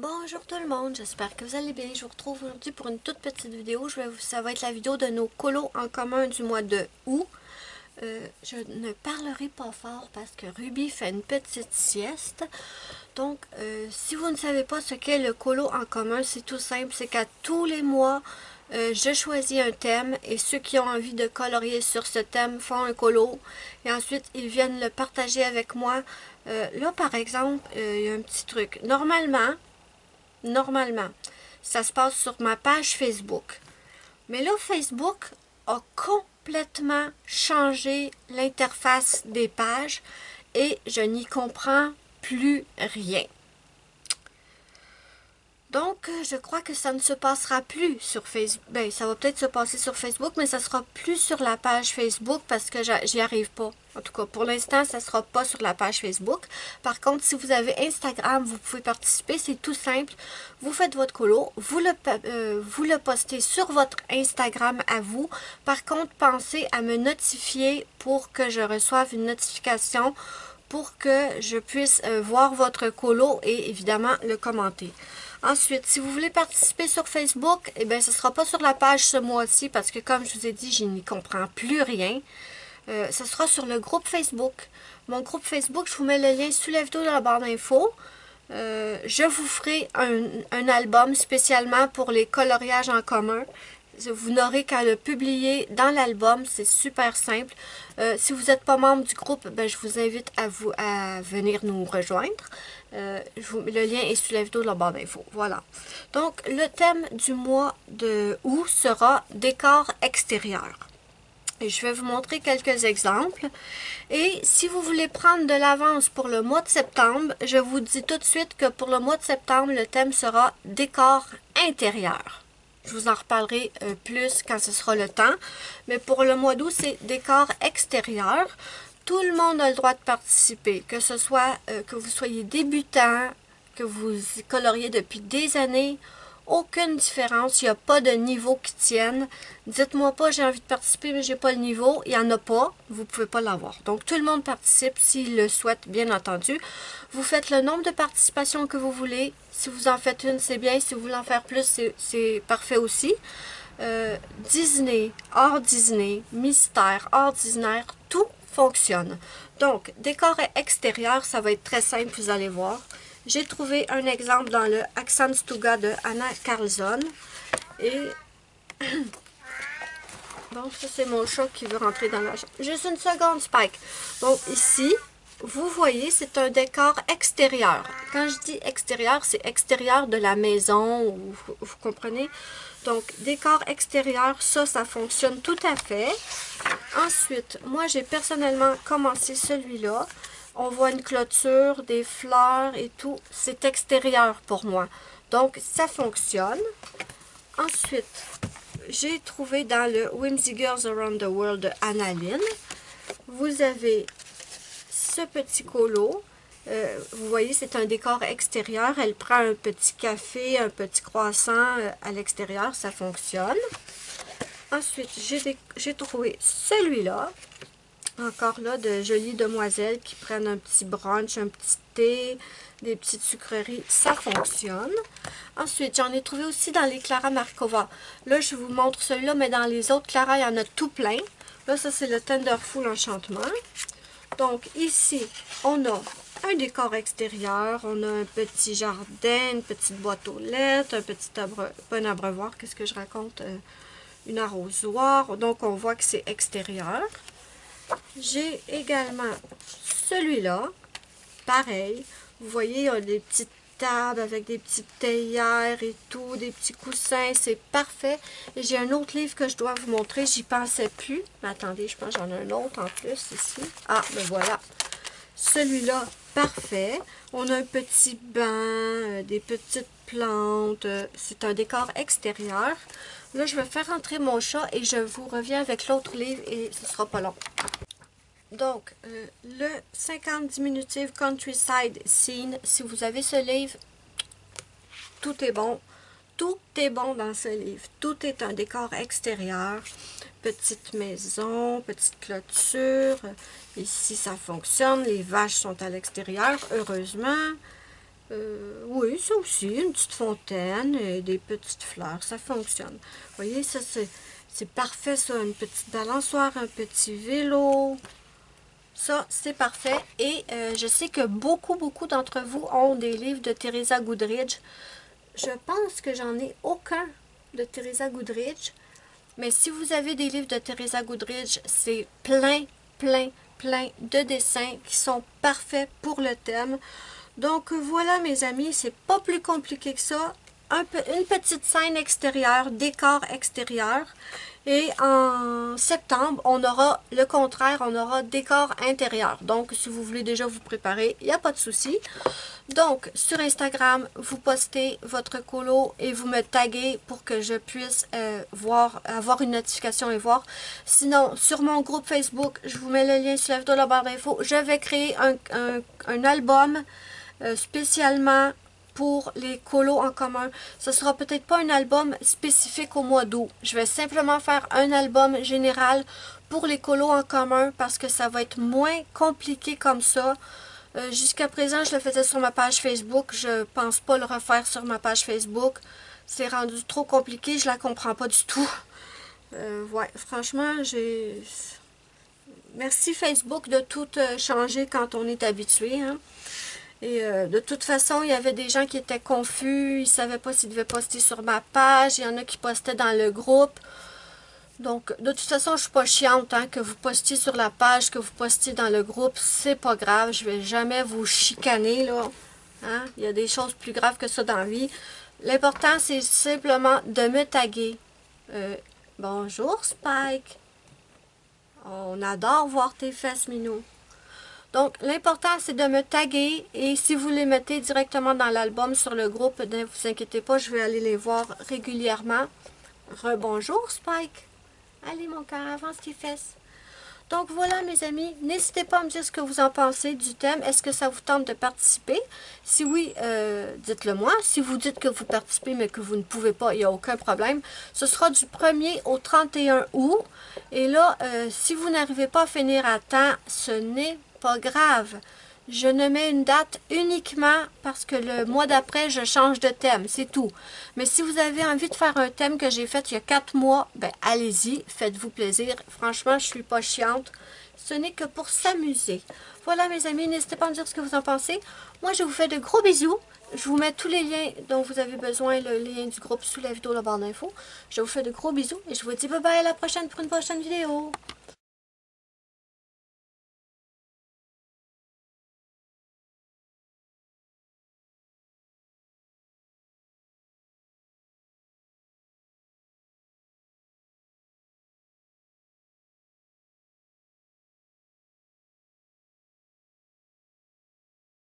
Bonjour tout le monde, j'espère que vous allez bien. Je vous retrouve aujourd'hui pour une toute petite vidéo. Ça va être la vidéo de nos colos en commun du mois de août. Je ne parlerai pas fort parce que Ruby fait une petite sieste. Donc, si vous ne savez pas ce qu'est le colo en commun, c'est tout simple. C'est qu'à tous les mois, je choisis un thème et ceux qui ont envie de colorier sur ce thème font un colo. Et ensuite, ils viennent le partager avec moi. Là, par exemple, il y a un petit truc. Normalement, ça se passe sur ma page Facebook. Mais là, Facebook a complètement changé l'interface des pages et je n'y comprends plus rien. Donc, je crois que ça ne se passera plus sur Facebook. Ben, ça va peut-être se passer sur Facebook, mais ça sera plus sur la page Facebook parce que j'y arrive pas. En tout cas, pour l'instant, ça sera pas sur la page Facebook. Par contre, si vous avez Instagram, vous pouvez participer. C'est tout simple. Vous faites votre colo, vous le postez sur votre Instagram à vous. Par contre, pensez à me notifier pour que je reçoive une notification pour que je puisse voir votre colo et évidemment le commenter. Ensuite, si vous voulez participer sur Facebook, eh bien, ce ne sera pas sur la page ce mois-ci parce que, comme je vous ai dit, je n'y comprends plus rien. Ce sera sur le groupe Facebook. Mon groupe Facebook, je vous mets le lien sous la vidéo dans la barre d'infos. Je vous ferai un album spécialement pour les coloriages en commun. Vous n'aurez qu'à le publier dans l'album, c'est super simple. Si vous n'êtes pas membre du groupe, ben, je vous invite à venir nous rejoindre. Le lien est sous la vidéo de la barre d'infos. Voilà. Donc, le thème du mois de août sera décor extérieur. Et je vais vous montrer quelques exemples. Et si vous voulez prendre de l'avance pour le mois de septembre, je vous dis tout de suite que pour le mois de septembre, le thème sera décor intérieur. Je vous en reparlerai plus quand ce sera le temps. Mais pour le mois d'août, c'est décor extérieur. Tout le monde a le droit de participer, que ce soit que vous soyez débutant, que vous coloriez depuis des années. Aucune différence, il n'y a pas de niveau qui tienne. Dites-moi pas j'ai envie de participer mais j'ai pas le niveau. Il n'y en a pas, vous ne pouvez pas l'avoir. Donc tout le monde participe s'il le souhaite, bien entendu. Vous faites le nombre de participations que vous voulez. Si vous en faites une, c'est bien. Si vous voulez en faire plus, c'est parfait aussi. Disney, hors Disney, mystère, hors Disney, tout fonctionne. Donc, décor extérieur, ça va être très simple, vous allez voir. J'ai trouvé un exemple dans le Axamstuga de Anna Carlson. Et bon, ça c'est mon chat qui veut rentrer dans la chambre. Juste une seconde, Spike. Donc ici, vous voyez, c'est un décor extérieur. Quand je dis extérieur, c'est extérieur de la maison, vous comprenez? Donc, décor extérieur, ça fonctionne tout à fait. Ensuite, moi j'ai personnellement commencé celui-là. On voit une clôture, des fleurs et tout. C'est extérieur pour moi. Donc, ça fonctionne. Ensuite, j'ai trouvé dans le Whimsy Girls Around the World de Annalyn. Vous avez ce petit colo. Vous voyez, c'est un décor extérieur. Elle prend un petit café, un petit croissant à l'extérieur. Ça fonctionne. Ensuite, j'ai trouvé celui-là. Encore là, de jolies demoiselles qui prennent un petit brunch, un petit thé, des petites sucreries. Ça fonctionne. Ensuite, j'en ai trouvé aussi dans les Clara Markova. Là, je vous montre celui-là, mais dans les autres Clara, il y en a tout plein. Là, ça, c'est le Tenderful Enchantement. Donc, ici, on a un décor extérieur. On a un petit jardin, une petite boîte aux lettres, un petit bon abreuvoir. Qu'est-ce que je raconte? Une arrosoir. Donc, on voit que c'est extérieur. J'ai également celui-là, pareil, vous voyez, il y a des petites tables avec des petites théières et tout, des petits coussins, c'est parfait. Et j'ai un autre livre que je dois vous montrer, j'y pensais plus, mais attendez, je pense que j'en ai un autre en plus ici. Ah, ben voilà, celui-là, parfait. On a un petit banc, des petites plantes, c'est un décor extérieur. Là, je vais faire entrer mon chat et je vous reviens avec l'autre livre et ce sera pas long. Donc, le 50 diminutive Countryside Scene, si vous avez ce livre, tout est bon. Tout est bon dans ce livre. Tout est un décor extérieur. Petite maison, petite clôture. Ici, ça fonctionne. Les vaches sont à l'extérieur, heureusement. Oui, ça aussi, une petite fontaine et des petites fleurs, ça fonctionne. Vous voyez, ça c'est parfait ça, une petite balançoire, un petit vélo. Ça, c'est parfait. Et je sais que beaucoup d'entre vous ont des livres de Teresa Goodridge. Je pense que j'en ai aucun de Teresa Goodridge. Mais si vous avez des livres de Teresa Goodridge, c'est plein de dessins qui sont parfaits pour le thème. Donc voilà mes amis, c'est pas plus compliqué que ça. Une petite scène extérieure, décor extérieur. Et en septembre, on aura le contraire, on aura décor intérieur. Donc si vous voulez déjà vous préparer, il n'y a pas de souci. Donc sur Instagram, vous postez votre colo et vous me taguez pour que je puisse avoir une notification et voir. Sinon, sur mon groupe Facebook, je vous mets le lien sur la vidéo de la barre d'infos. Je vais créer un album spécialement pour les colos en commun. Ce sera peut-être pas un album spécifique au mois d'août. Je vais simplement faire un album général pour les colos en commun parce que ça va être moins compliqué comme ça. Jusqu'à présent, je le faisais sur ma page Facebook. Je pense pas le refaire sur ma page Facebook. C'est rendu trop compliqué. Je la comprends pas du tout. Ouais, franchement, merci Facebook de tout changer quand on est habitué, hein. Et de toute façon, il y avait des gens qui étaient confus, ils ne savaient pas s'ils devaient poster sur ma page, il y en a qui postaient dans le groupe. Donc, de toute façon, je ne suis pas chiante, hein, que vous postiez sur la page, que vous postiez dans le groupe, c'est pas grave, je vais jamais vous chicaner, là. Hein? Il y a des choses plus graves que ça dans la vie. L'important, c'est simplement de me taguer. Bonjour, Spike. On adore voir tes fesses, Minou. Donc, l'important, c'est de me taguer et si vous les mettez directement dans l'album sur le groupe, ne vous inquiétez pas, je vais aller les voir régulièrement. Rebonjour, Spike. Allez, mon cœur, avance tes fesses. Donc, voilà, mes amis. N'hésitez pas à me dire ce que vous en pensez du thème. Est-ce que ça vous tente de participer? Si oui, dites-le moi. Si vous dites que vous participez, mais que vous ne pouvez pas, il n'y a aucun problème. Ce sera du 1er au 31 août. Et là, si vous n'arrivez pas à finir à temps, ce n'est pas grave. Je ne mets une date uniquement parce que le mois d'après, je change de thème, c'est tout. Mais si vous avez envie de faire un thème que j'ai fait il y a 4 mois, ben allez-y, faites-vous plaisir. Franchement, je suis pas chiante. Ce n'est que pour s'amuser. Voilà mes amis, n'hésitez pas à me dire ce que vous en pensez. Moi, je vous fais de gros bisous. Je vous mets tous les liens dont vous avez besoin, le lien du groupe sous la vidéo, la barre d'infos. Je vous fais de gros bisous et je vous dis bye bye à la prochaine pour une prochaine vidéo.